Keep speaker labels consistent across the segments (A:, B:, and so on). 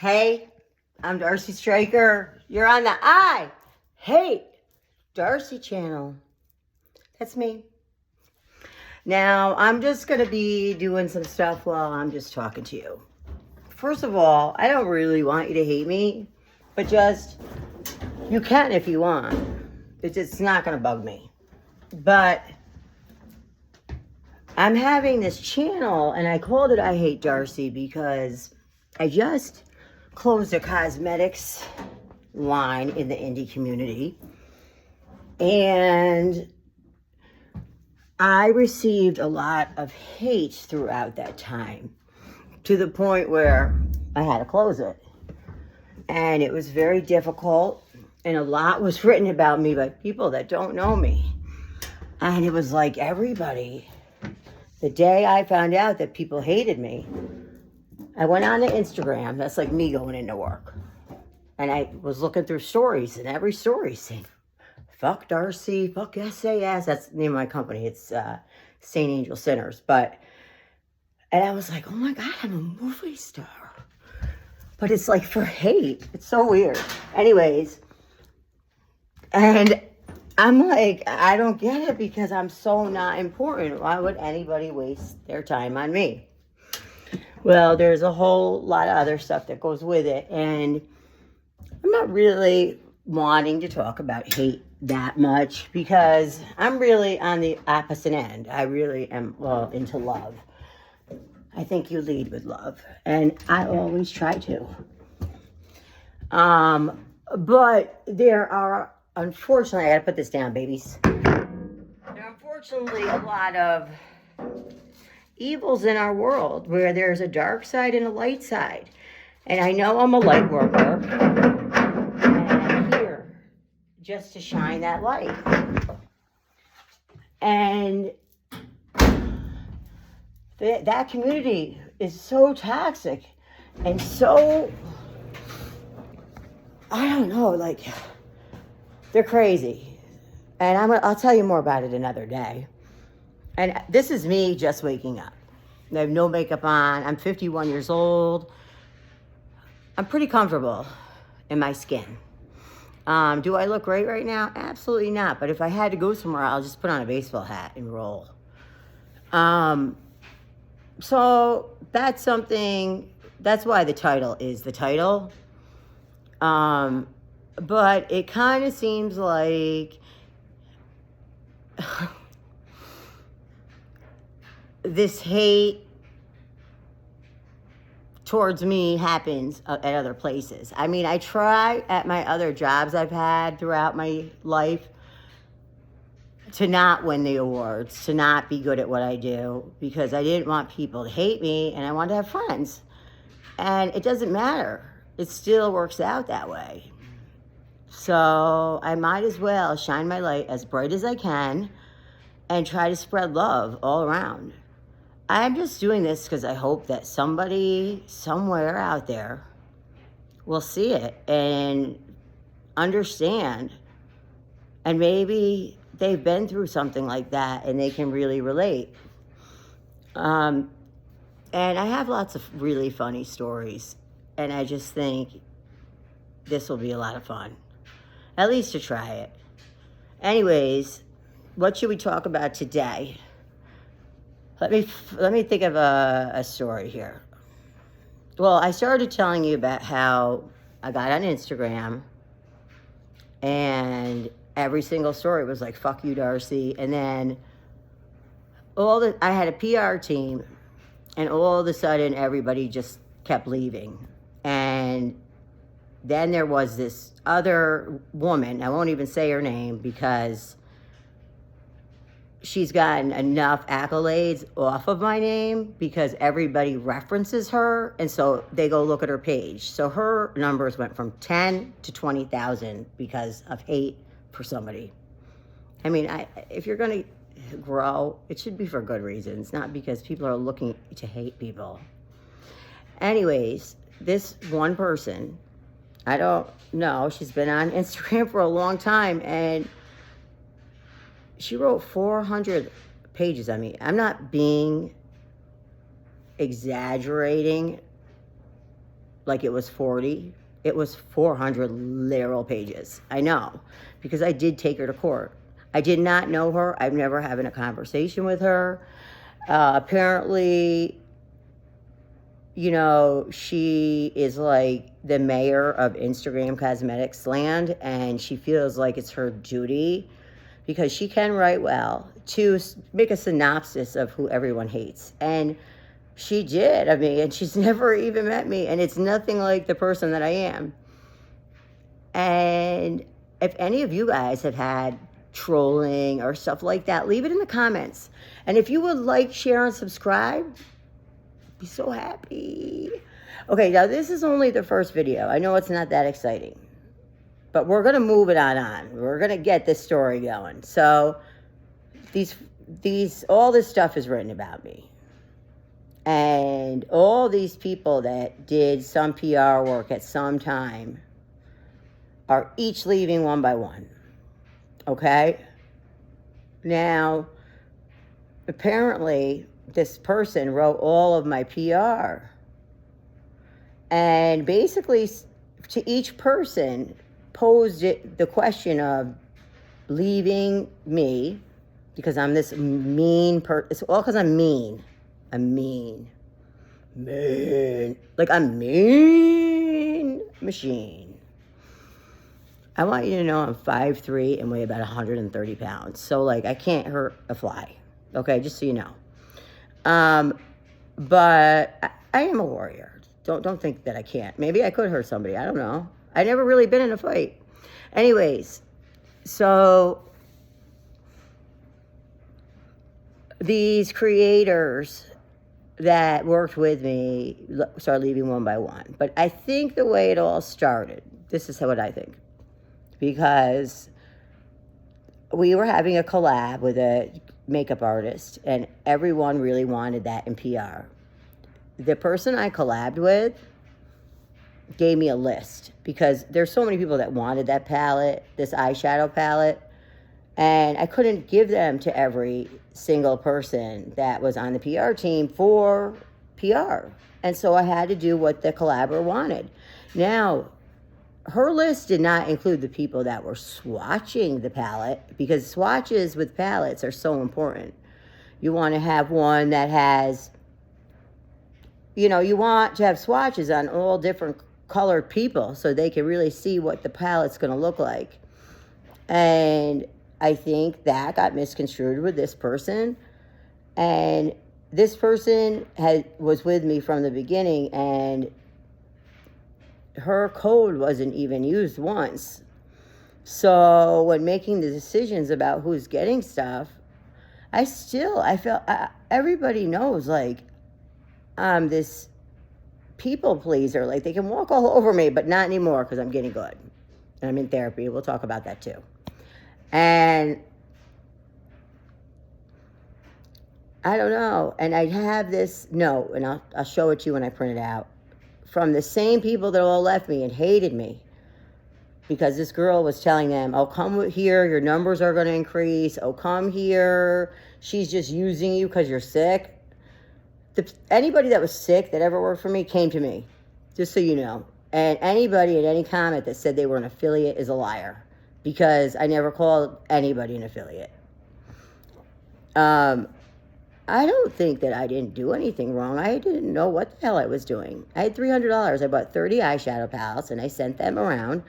A: Hey, I'm Darcy Stryker. You're on the I Hate Darcy channel. That's me. Now, I'm just going to be doing some stuff while I'm just talking to you. First of all, I don't really want you to hate me, but just, you can if you want. It's not going to bug me. But I'm having this channel, and I called it I Hate Darcy because I just closed a cosmetics line in the indie community, and I received a lot of hate throughout that time, to the point where I had to close it. And it was very difficult, and a lot was written about me by people that don't know me. And it was like everybody, the day I found out that people hated me, I went on to Instagram. That's like me going into work. And I was looking through stories, and every story saying, fuck Darcy, fuck SAS. That's the name of my company. It's Saint Angel Sinners. And I was like, oh my God, I'm a movie star. But it's like for hate. It's so weird. Anyways, and I'm like, I don't get it because I'm so not important. Why would anybody waste their time on me? Well, there's a whole lot of other stuff that goes with it. And I'm not really wanting to talk about hate that much because I'm really on the opposite end. I really am, into love. I think you lead with love, and I always try to. But there are, unfortunately, I gotta put this down, babies. There are unfortunately a lot of evils in our world where there's a dark side and a light side. And I know I'm a light worker, and I'm here just to shine that light. And that community is so toxic and so, I don't know, like, they're crazy. And I'll tell you more about it another day. And this is me just waking up. I have no makeup on. I'm 51 years old. I'm pretty comfortable in my skin. Do I look great right now? Absolutely not. But if I had to go somewhere, I'll just put on a baseball hat and roll. So that's something, that's why the title is the title. But it kind of seems like this hate towards me happens at other places. I mean, I try at my other jobs I've had throughout my life to not win the awards, to not be good at what I do, because I didn't want people to hate me, and I wanted to have friends. And it doesn't matter. It still works out that way. So I might as well shine my light as bright as I can and try to spread love all around. I'm just doing this because I hope that somebody somewhere out there will see it and understand. And maybe they've been through something like that and they can really relate. And I have lots of really funny stories. And I just think this will be a lot of fun. At least to try it. Anyways, what should we talk about today? Let me think of a story here. Well, I started telling you about how I got on Instagram, and every single story was like, fuck you, Darcy. And then I had a PR team, and all of a sudden everybody just kept leaving. And then there was this other woman, I won't even say her name because she's gotten enough accolades off of my name because everybody references her, and so they go look at her page. So her numbers went from 10 to 20,000 because of hate for somebody. I mean, if you're going to grow, it should be for good reasons, not because people are looking to hate people. Anyways, this one person, I don't know, she's been on Instagram for a long time, and she wrote 400 pages on me. I'm not being exaggerating. like it was 40. It was 400 literal pages. I know, because I did take her to court. I did not know her. I've never having a conversation with her. Apparently, you know, she is like the mayor of Instagram Cosmetics Land, and she feels like it's her duty, because she can write well, to make a synopsis of who everyone hates. And she did. I mean, and she's never even met me, and it's nothing like the person that I am. And if any of you guys have had trolling or stuff like that, leave it in the comments. And if you would like, share, and subscribe, be so happy. Okay, now this is only the first video. I know it's not that exciting, but we're gonna move it on. We're gonna get this story going. So all this stuff is written about me. And all these people that did some PR work at some time are each leaving one by one. Okay? Now, apparently, this person wrote all of my PR. And basically, to each person, posed the question of leaving me, because I'm this mean person. It's all because I'm mean. I'm mean. Like I'm mean machine. I want you to know I'm 5'3" and weigh about 130 pounds. So like I can't hurt a fly. Okay, just so you know. But I am a warrior. Don't think that I can't. Maybe I could hurt somebody. I don't know. I never really been in a fight. Anyways, so these creators that worked with me started leaving one by one. But I think the way it all started, this is what I think, because we were having a collab with a makeup artist, and everyone really wanted that in PR. The person I collabed with gave me a list, because there's so many people that wanted that palette, this eyeshadow palette, and I couldn't give them to every single person that was on the PR team for PR. And so I had to do what the collaborator wanted. Now, her list did not include the people that were swatching the palette, because swatches with palettes are so important. You want to have one that has, you know, you want to have swatches on all different colored people so they can really see what the palette's going to look like. And I think that got misconstrued with this person. And this person was with me from the beginning, and her code wasn't even used once. So when making the decisions about who's getting stuff, I felt, everybody knows, like, I'm this people pleaser. Like, they can walk all over me, but not anymore, because I'm getting good. And I'm in therapy. We'll talk about that too. And I don't know. And I have this note, and I'll show it to you when I print it out, from the same people that all left me and hated me, because this girl was telling them, oh, come here, your numbers are going to increase. Oh, come here. She's just using you because you're sick. Anybody that was sick that ever worked for me came to me, just so you know. And anybody at any comment that said they were an affiliate is a liar, because I never called anybody an affiliate. I don't think that I didn't do anything wrong. I didn't know what the hell I was doing. I had $300. I bought 30 eyeshadow palettes, and I sent them around.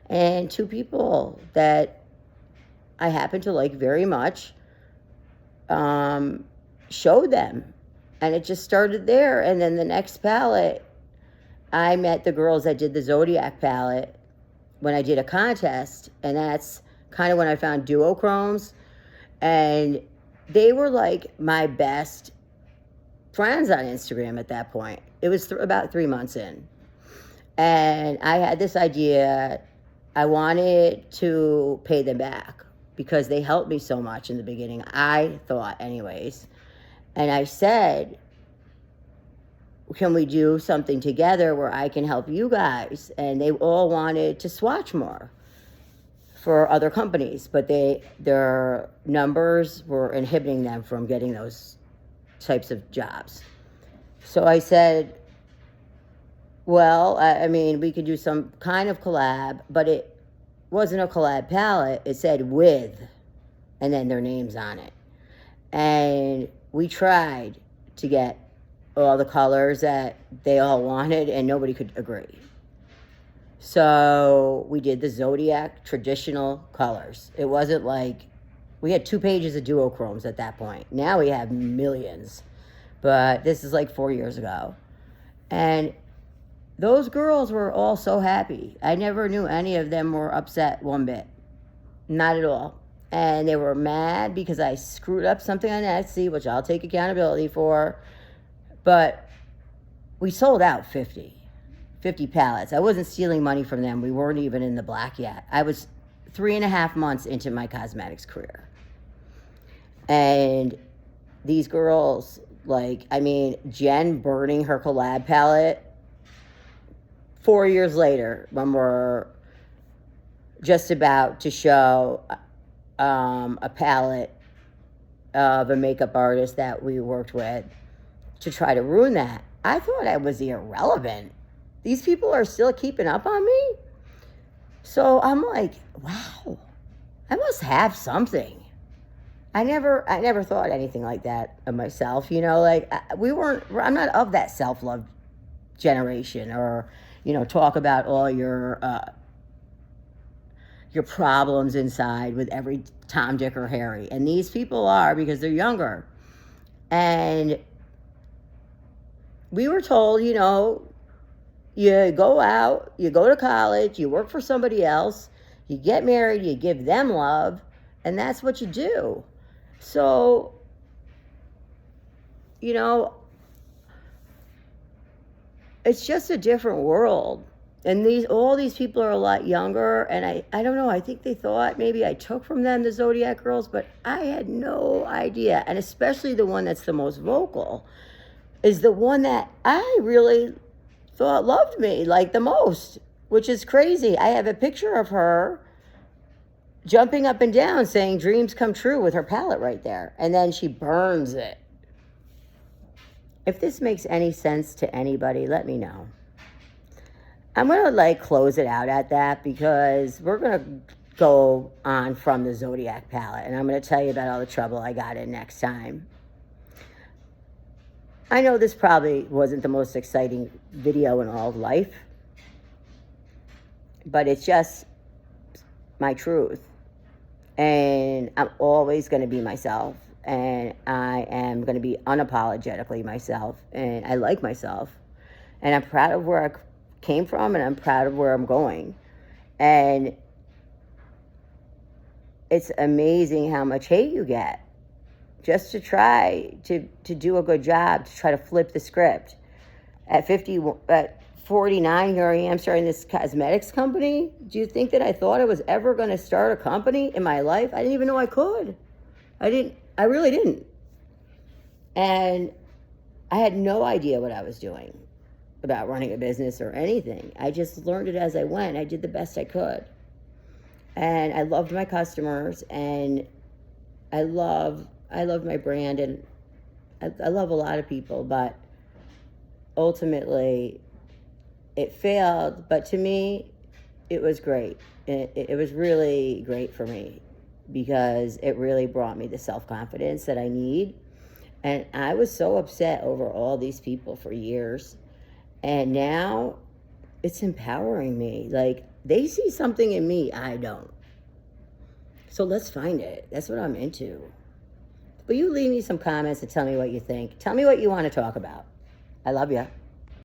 A: And two people that I happen to like very much showed them. And it just started there. And then the next palette, I met the girls that did the Zodiac palette when I did a contest. And that's kind of when I found duochromes. And they were like my best friends on Instagram at that point. It was about 3 months in. And I had this idea. I wanted to pay them back because they helped me so much in the beginning, I thought anyways. And I said, can we do something together where I can help you guys? And they all wanted to swatch more for other companies, but their numbers were inhibiting them from getting those types of jobs. So I said, Well, I mean, we could do some kind of collab, but it wasn't a collab palette. It said with, and then their names on it. And we tried to get all the colors that they all wanted, and nobody could agree. So we did the Zodiac traditional colors. It wasn't like, we had 2 pages of duochromes at that point. Now we have millions. But this is like 4 years ago. And those girls were all so happy. I never knew any of them were upset one bit. Not at all. And they were mad because I screwed up something on Etsy, which I'll take accountability for. But we sold out 50 pallets. I wasn't stealing money from them. We weren't even in the black yet. I was 3.5 months into my cosmetics career. And these girls, like, I mean, Jen burning her collab palette 4 years later, when we're just about to show a palette of a makeup artist that we worked with to try to ruin that. I thought I was irrelevant. These people are still keeping up on me. So I'm like, wow, I must have something. I never thought anything like that of myself. You know, like I'm not of that self-love generation, or, you know, talk about all your problems inside with every Tom, Dick, or Harry. And these people are, because they're younger. And we were told, you know, you go out, you go to college, you work for somebody else, you get married, you give them love, and that's what you do. So, you know, it's just a different world. And all these people are a lot younger, and I don't know, I think they thought maybe I took from them the Zodiac girls, but I had no idea. And especially the one that's the most vocal is the one that I really thought loved me, like, the most, which is crazy. I have a picture of her jumping up and down saying dreams come true with her palette right there. And then she burns it. If this makes any sense to anybody, let me know. I'm going to close it out at that, because we're going to go on from the Zodiac palette, and I'm going to tell you about all the trouble I got in next time. I know this probably wasn't the most exciting video in all of life, but it's just my truth. And I'm always going to be myself, and I am going to be unapologetically myself, and I like myself, and I'm proud of where I came from, and I'm proud of where I'm going. And it's amazing how much hate you get just to try to do a good job, to try to flip the script. At 49, here I am starting this cosmetics company. Do you think that I thought I was ever going to start a company in my life? I didn't even know I could. I really didn't. And I had no idea what I was doing about running a business or anything. I just learned it as I went. I did the best I could. And I loved my customers, and I love my brand, and I love a lot of people, but ultimately it failed. But to me, it was great. It was really great for me, because it really brought me the self-confidence that I need. And I was so upset over all these people for years. And now it's empowering me. Like, they see something in me I don't. So let's find it. That's what I'm into. Will you leave me some comments and tell me what you think? Tell me what you want to talk about. I love you.